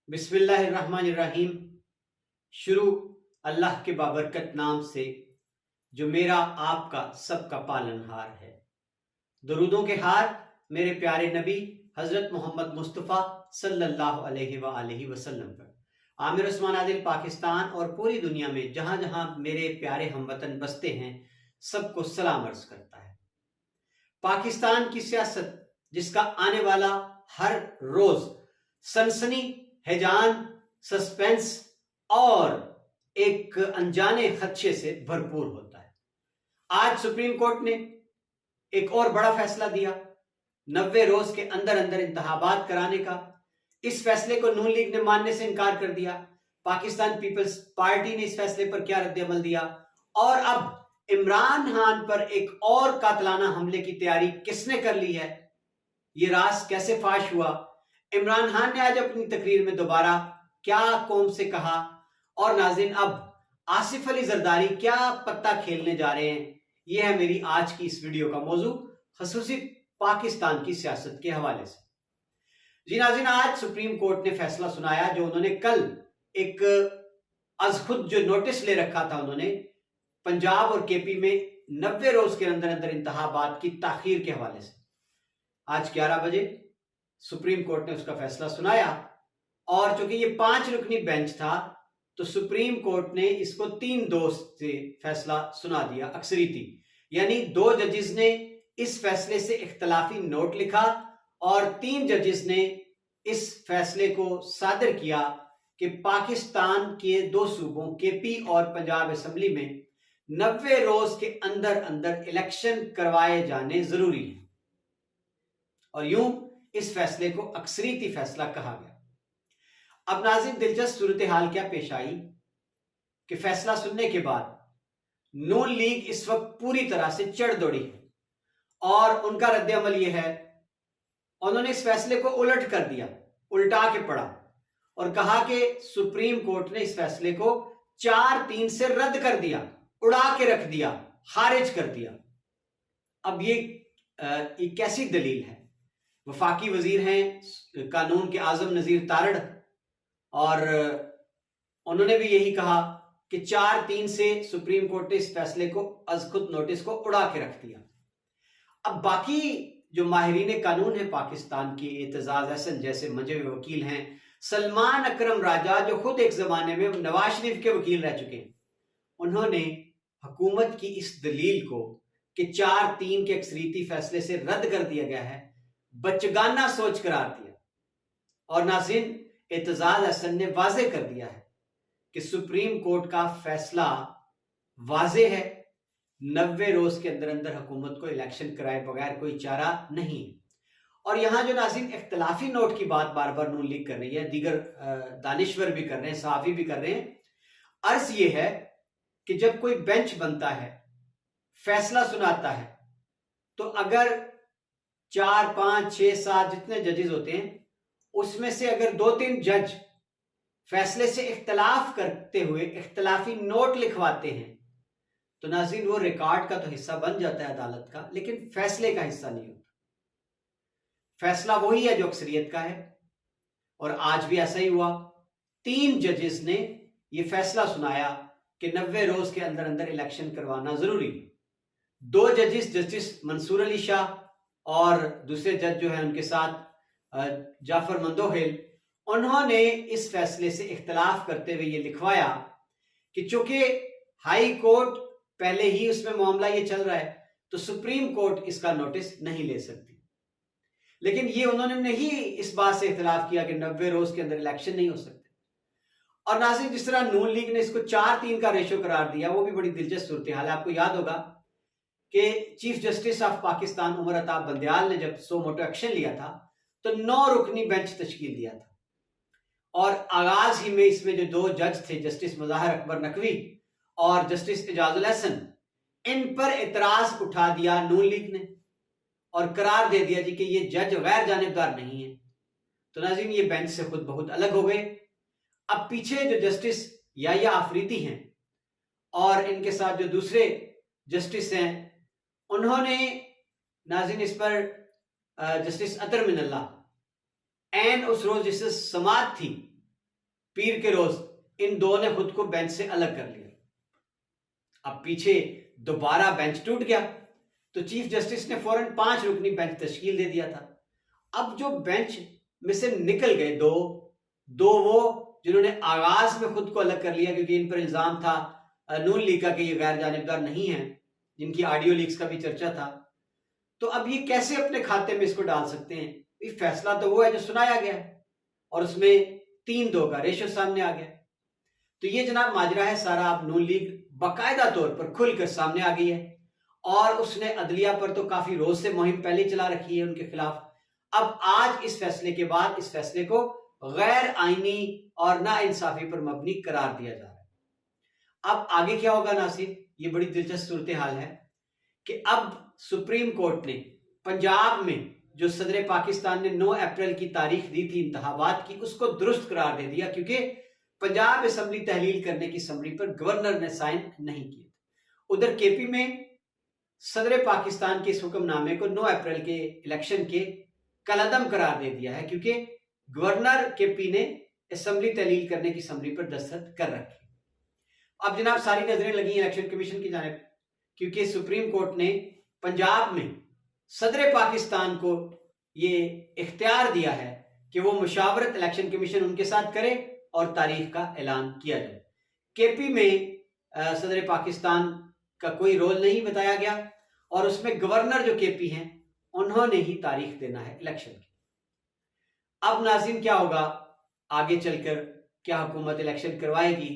बिस्मिल्लाहिर्रहमानिर्रहीम। शुरू अल्लाह के बाबरकत नाम से जो मेरा आपका सबका पालनहार है। दरूदों के हार मेरे प्यारे नबी हजरत मोहम्मद मुस्तफ़ा सल्लल्लाहु अलैहि वसल्लम पर। आमिर उस्मान आदिल पाकिस्तान और पूरी दुनिया में जहां जहां मेरे प्यारे हमवतन बसते हैं सबको सलाम अर्ज करता है। पाकिस्तान की सियासत जिसका आने वाला हर रोज सनसनी, हैजान, सस्पेंस और एक अनजाने खदशे से भरपूर होता है। आज सुप्रीम कोर्ट ने एक और बड़ा फैसला दिया, 90 रोज के अंदर अंदर इंतखाबात कराने का। इस फैसले को नून लीग ने मानने से इनकार कर दिया। पाकिस्तान पीपल्स पार्टी ने इस फैसले पर क्या रद्द-ए-अमल दिया और अब इमरान खान पर एक और कातलाना हमले की तैयारी किसने कर ली है, ये राज कैसे फाश हुआ। इमरान खान ने आज अपनी तकरीर में दोबारा क्या कौम से कहा और नाज़रीन अब आसिफ अली जरदारी क्या पत्ता खेलने जा रहे हैं, यह है मेरी आज की इस वीडियो का मौजू, खसूसी पाकिस्तान की सियासत के हवाले से। जी नाज़रीन, आज सुप्रीम कोर्ट ने फैसला सुनाया जो उन्होंने कल एक अज खुद जो नोटिस ले रखा था उन्होंने पंजाब और केपी में 90 रोज के अंदर अंदर इंतखाबात की ताखीर के हवाले से। आज 11 बजे सुप्रीम कोर्ट ने उसका फैसला सुनाया और चूंकि ये 5 रुकनी बेंच था तो सुप्रीम कोर्ट ने इसको 3-2 से फैसला सुना दिया अक्सरीती, यानी 2 जजेस ने इस फैसले से इख्तलाफी नोट लिखा और 3 जजेस ने इस फैसले को सादर किया कि पाकिस्तान के 2 सूबों केपी और पंजाब असेंबली में 90 रोज के अंदर अंदर इलेक्शन करवाए जाने जरूरी है और यूं इस फैसले को अक्सरीती फैसला कहा गया। अब नाज़रीन, दिलचस्प सूरत हाल क्या पेश आई कि फैसला सुनने के बाद नून लीग इस वक्त पूरी तरह से चढ़ दौड़ी है और उनका रद्द-ए-अमल यह है, उन्होंने इस फैसले को उलट कर दिया, उल्टा के पढ़ा और कहा कि सुप्रीम कोर्ट ने इस फैसले को 4-3 से रद्द कर दिया, उड़ा के रख दिया, खारिज कर दिया। अब ये कैसी दलील है? वफाकी वजीर हैं कानून के आजम नजीर तारड़ और उन्होंने भी यही कहा कि 4-3 से सुप्रीम कोर्ट ने इस फैसले को अज खुद नोटिस को उड़ा के रख दिया। अब बाकी जो माहिरीन कानून है पाकिस्तान की, एतजाज अहसन जैसे मंजे हुए वकील हैं, सलमान अकरम राजा जो खुद एक जमाने में नवाज शरीफ के वकील रह चुके हैं, उन्होंने हुकूमत की इस दलील को कि 4-3 के अक्सरीती फैसले से रद्द कर दिया गया है बचगाना सोच करार दिया। और नाज़रीन, एतजाज अहसन ने वाजे कर दिया है कि सुप्रीम कोर्ट का फैसला वाजे है, 90 रोज के अंदर अंदर हुकूमत को इलेक्शन कराए बगैर कोई चारा नहीं। और यहां जो नाज़रीन इख्तलाफी नोट की बात बार बार नून लीग कर रही है, दीगर दानिश्वर भी कर रहे हैं, सहाफी भी कर रहे हैं, अर्ज ये है कि जब कोई बेंच बनता है, फैसला सुनाता है, तो अगर 4, 5, 6, 7 जितने जजेस होते हैं उसमें से अगर 2-3 जज फैसले से इख्तलाफ करते हुए इख्तलाफी नोट लिखवाते हैं तो नाज़रीन वो रिकॉर्ड का तो हिस्सा बन जाता है अदालत का, लेकिन फैसले का हिस्सा नहीं होता। फैसला वही है जो अक्सरियत का है और आज भी ऐसा ही हुआ। 3 जजेस ने यह फैसला सुनाया कि 90 रोज के अंदर अंदर इलेक्शन करवाना जरूरी है। 2 जजेस, जस्टिस मंसूर अली शाह और दूसरे जज जो है उनके साथ जाफर मंदोहिल, उन्होंने इस फैसले से इख्तलाफ करते हुए ये लिखवाया कि चूंकि हाई कोर्ट पहले ही उसमें मामला ये चल रहा है तो सुप्रीम कोर्ट इसका नोटिस नहीं ले सकती। लेकिन ये उन्होंने नहीं इस बात से इख्तलाफ किया कि 90 रोज के अंदर इलेक्शन नहीं हो सकते। और नाज़रीन, जिस तरह नून लीग ने इसको 4-3 का रेशो करार दिया, वो भी बड़ी दिलचस्प सूरत हाल है। आपको याद होगा कि chief justice of Pakistan Umar Ata Bandial ने जब सो मोटो एक्शन लिया था तो 9 रुकनी बेंच तश्कील दिया था और आगाज ही में इसमें जो 2 जज थे, जस्टिस मुज़ाहिर अकबर नकवी और जस्टिस एजाजुल हसन, इन पर एतराज उठा दिया नून लीग ने और करार दे दिया जी कि ये जज गैर जानिबदार नहीं है। तो नाज़रीन, ये बेंच से खुद बहुत अलग हो गए। अब पीछे जो जस्टिस याया आफरीदी हैं और इनके साथ जो दूसरे जस्टिस हैं, उन्होंने नाज़रीन इस पर जस्टिस अतर मिनल्ला एन उस रोज जिस समात थी पीर के रोज इन दो ने खुद को बेंच से अलग कर लिया। अब पीछे दोबारा बेंच टूट गया तो चीफ जस्टिस ने फौरन 5 रुकनी बेंच तश्कील दे दिया था। अब जो बेंच में से निकल गए दो वो जिन्होंने आगाज में खुद को अलग कर लिया, क्योंकि इन पर इल्जाम था नून लीग का कि ये गैर जानिबदार नहीं है, जिनकी ऑडियो लीक्स का भी चर्चा था। तो अब ये कैसे अपने खाते में इसको डाल सकते हैं? ये फैसला तो वो है जो सुनाया गया है और उसमें 3-2 का रेशो सामने आ गया। तो ये जनाब माजरा है सारा। अब नून लीग बाकायदा तौर पर खुलकर सामने आ गई है और उसने अदलिया पर तो काफी रोज से मुहिम पहले चला रखी है उनके खिलाफ। अब आज इस फैसले के बाद इस फैसले को गैर आईनी और नाइंसाफी पर मबनी करार दिया जा रहा है। अब आगे क्या होगा नासिर, ये बड़ी दिलचस्प सूरत हाल है कि अब सुप्रीम कोर्ट ने पंजाब में जो सदर पाकिस्तान ने 9 अप्रैल की तारीख दी थी इंतखाबात की, उसको दुरुस्त करार दे दिया, क्योंकि पंजाब असेंबली तहलील करने की समरी पर गवर्नर ने साइन नहीं किए। उधर केपी में सदर पाकिस्तान के इस हुक्मनामे को 9 अप्रैल के इलेक्शन के कलअदम करार दे दिया है, क्योंकि गवर्नर केपी ने असेंबली तहलील करने की समरी पर दस्तखत कर रखी। अब जनाब सारी नजरें लगी इलेक्शन कमीशन की जानिब, क्योंकि सुप्रीम कोर्ट ने पंजाब में सदर पाकिस्तान को ये इख्तियार दिया है कि वो मुशावरत इलेक्शन कमीशन उनके साथ करे और तारीख का ऐलान किया जाए। केपी में सदर पाकिस्तान का कोई रोल नहीं बताया गया और उसमें गवर्नर जो केपी हैं उन्होंने ही तारीख देना है इलेक्शन की। अब नाज़रीन क्या होगा आगे चलकर, क्या हुकूमत इलेक्शन करवाएगी?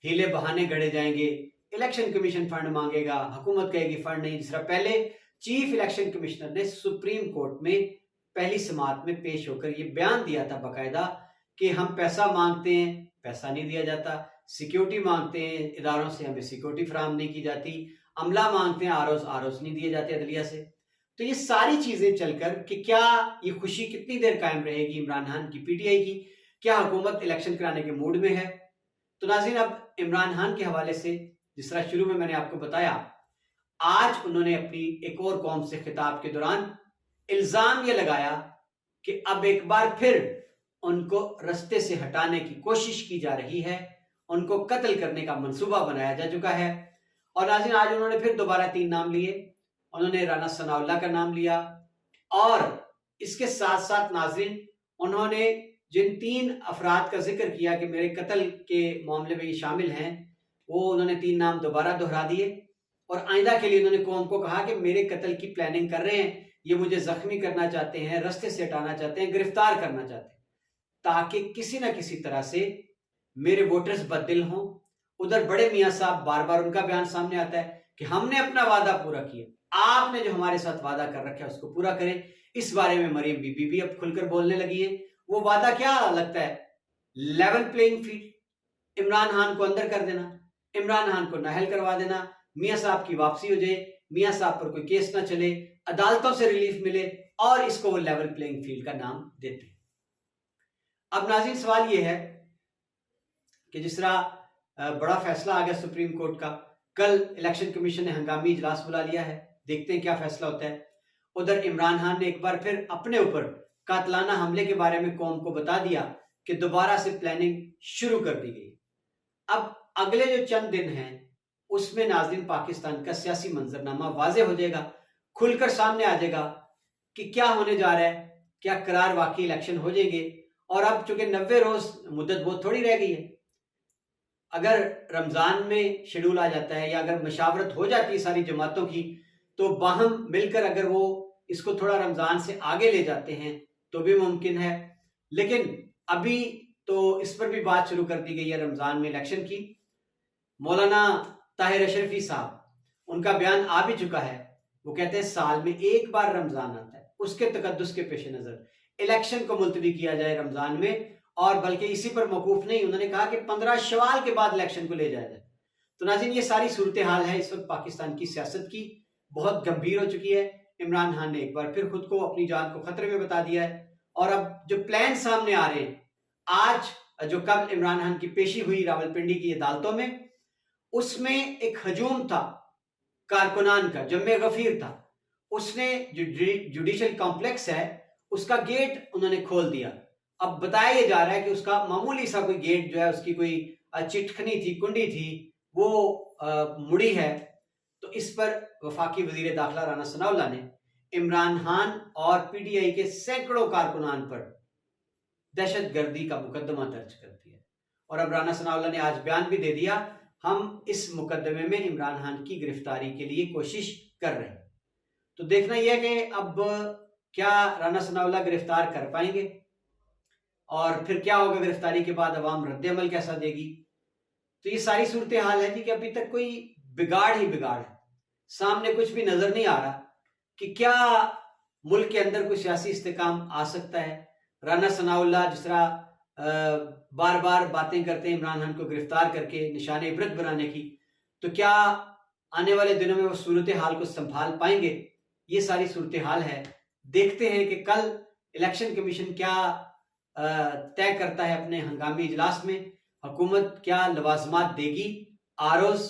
हीले बहाने गढ़े जाएंगे, इलेक्शन कमीशन फंड मांगेगा, हुकूमत कहेगी फंड नहीं। जिस तरह पहले चीफ इलेक्शन कमिश्नर ने सुप्रीम कोर्ट में पहली समाअत में पेश होकर यह बयान दिया था बाकायदा कि हम पैसा मांगते हैं, पैसा नहीं दिया जाता, सिक्योरिटी मांगते हैं इदारों से, हमें सिक्योरिटी फराहम नहीं की जाती, अमला मांगते हैं आरोस नहीं दिए जाते अदलिया से। तो ये सारी चीजें चलकर कि क्या ये खुशी कितनी देर कायम रहेगी इमरान खान की, पीटीआई की, क्या हुकूमत इलेक्शन कराने के मूड में है? तो नाज़रीन अब इमरान खान के हवाले से जिस तरह शुरू में मैंने आपको बताया, आज उन्होंने अपनी एक और कौम से खिताब के दौरान इल्जाम यह लगाया कि अब एक बार फिर उनको रास्ते से हटाने की कोशिश की जा रही है, उनको कत्ल करने का मंसूबा बनाया जा चुका है। और नाज़रीन आज उन्होंने फिर दोबारा 3 नाम लिए। उन्होंने राना सनाउल्लाह का नाम लिया और इसके साथ साथ नाज़रीन उन्होंने जिन 3 अफराद का जिक्र किया कि मेरे कत्ल के मामले में ये शामिल हैं, वो उन्होंने 3 नाम दोबारा दोहरा दिए और आइंदा के लिए उन्होंने कौम को कहा कि मेरे कत्ल की प्लानिंग कर रहे हैं, ये मुझे जख्मी करना चाहते हैं, रास्ते से हटाना चाहते हैं, गिरफ्तार करना चाहते हैं, ताकि किसी ना किसी तरह से मेरे वोटर्स बददिल हों। उधर बड़े मियाँ साहब बार बार उनका बयान सामने आता है कि हमने अपना वादा पूरा किया, आपने जो हमारे साथ वादा कर रखा है उसको पूरा करें। इस बारे में मरियम बीबी भी अब खुलकर बोलने लगी है। वो वादा क्या लगता है? Level playing field, Imran Khan को अंदर कर देना, इमरान खान को नाहल करवा देना, मियाँ साहब की वापसी हो जाए, मियाँ साहब पर कोई केस ना चले, अदालतों से रिलीफ मिले और इसको वो लेवल प्लेइंग फील्ड का नाम देते हैं। अब नाज़रीन सवाल ये है कि जिस तरह बड़ा फैसला आ गया सुप्रीम कोर्ट का, कल इलेक्शन कमीशन ने हंगामी इजलास बुला लिया है, देखते हैं क्या फैसला होता है। उधर इमरान खान ने एक बार फिर अपने ऊपर कातलाना हमले के बारे में कौम को बता दिया कि दोबारा से प्लानिंग शुरू कर दी गई। अब अगले जो चंद दिन हैं उसमें नाज़रीन पाकिस्तान का सियासी मंजरनामा वाजे हो जाएगा, खुलकर सामने आ जाएगा कि क्या होने जा रहा है, क्या करार वाकई इलेक्शन हो जाएंगे। और अब चूंकि 90 रोज मुद्दत बहुत थोड़ी रह गई है, अगर रमजान में शेड्यूल आ जाता है या अगर मशावरत हो जाती है सारी जमातों की, तो बाहम मिलकर अगर वो इसको थोड़ा रमजान से आगे ले जाते हैं तो भी मुमकिन है। लेकिन अभी तो इस पर भी बात शुरू कर दी गई है रमजान में इलेक्शन की। मौलाना ताहिर अशरफी साहब, उनका बयान आ भी चुका है, वो कहते हैं साल में एक बार रमजान आता है, उसके तकद्दुस के पेश नजर इलेक्शन को मुलतवी किया जाए रमजान में, और बल्कि इसी पर मौकूफ नहीं, उन्होंने कहा कि 15 शवाल के बाद इलेक्शन को ले जाया जाए। तो नाज़रीन ये सारी सूरत हाल है इस वक्त पाकिस्तान की सियासत की, बहुत गंभीर हो चुकी है। इमरान खान ने एक बार फिर खुद को अपनी जान को खतरे में बता दिया है और अब जो प्लान सामने आ रहे हैं, आज जो कल इमरान खान की पेशी हुई रावलपिंडी की अदालतों में, उसमें एक हजूम था कारकुनान का, जम्मे गफीर था, उसने जो जुडिशल कॉम्प्लेक्स है उसका गेट उन्होंने खोल दिया अब बताया ये जा रहा है कि उसका मामूली सा कोई गेट जो है, उसकी कोई चिटखनी थी, कुंडी थी, वो मुड़ी है। तो इस पर वफाकी वजीर दाखिला राना सनाउल्लाह ने इमरान खान और पीटीआई के सैकड़ों कारकुनान पर दहशतगर्दी का मुकदमा दर्ज कर दिया। और अब राना सनाउल्लाह ने आज बयान भी दे दिया, हम इस मुकदमे में इमरान खान की गिरफ्तारी के लिए कोशिश कर रहे हैं। तो देखना यह है कि अब क्या राना सनाउल्लाह गिरफ्तार कर पाएंगे और फिर क्या होगा गिरफ्तारी के बाद, अवाम रद्द-ए-अमल कैसा देगी। तो ये सारी सूरत हाल है जी कि अभी तक कोई बिगाड़ ही बिगाड़ है, सामने कुछ भी नजर नहीं आ रहा कि क्या मुल्क के अंदर कोई सियासी इस्तेकाम आ सकता है। राना सनाउल्लाह जिस तरह बार बार बातें करते हैं इमरान खान को गिरफ्तार करके निशान इबरत बनाने की, तो क्या आने वाले दिनों में वो सूरत हाल को संभाल पाएंगे। ये सारी सूरत हाल है। देखते हैं कि कल इलेक्शन कमीशन क्या तय करता है अपने हंगामी इजलास में। हुकूमत क्या लवाजमात देगी, आरोज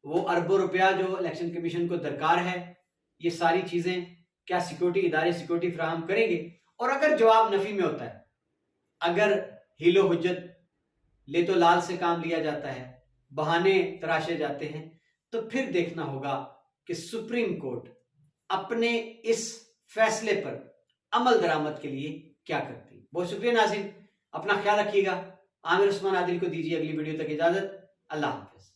वो अरबों रुपया जो इलेक्शन कमीशन को दरकार है, ये सारी चीजें क्या सिक्योरिटी इदारे सिक्योरिटी फराहम करेंगे। और अगर जवाब नफी में होता है, अगर हीलो हुज्जत ले तो लाल से काम लिया जाता है, बहाने तराशे जाते हैं, तो फिर देखना होगा कि सुप्रीम कोर्ट अपने इस फैसले पर अमल दरामद के लिए क्या करती है। बहुत शुक्रिया नाज़रीन, अपना ख्याल रखिएगा। आमिर उस्मान आदिल को दीजिए अगली वीडियो तक इजाजत। अल्लाह हाफिज।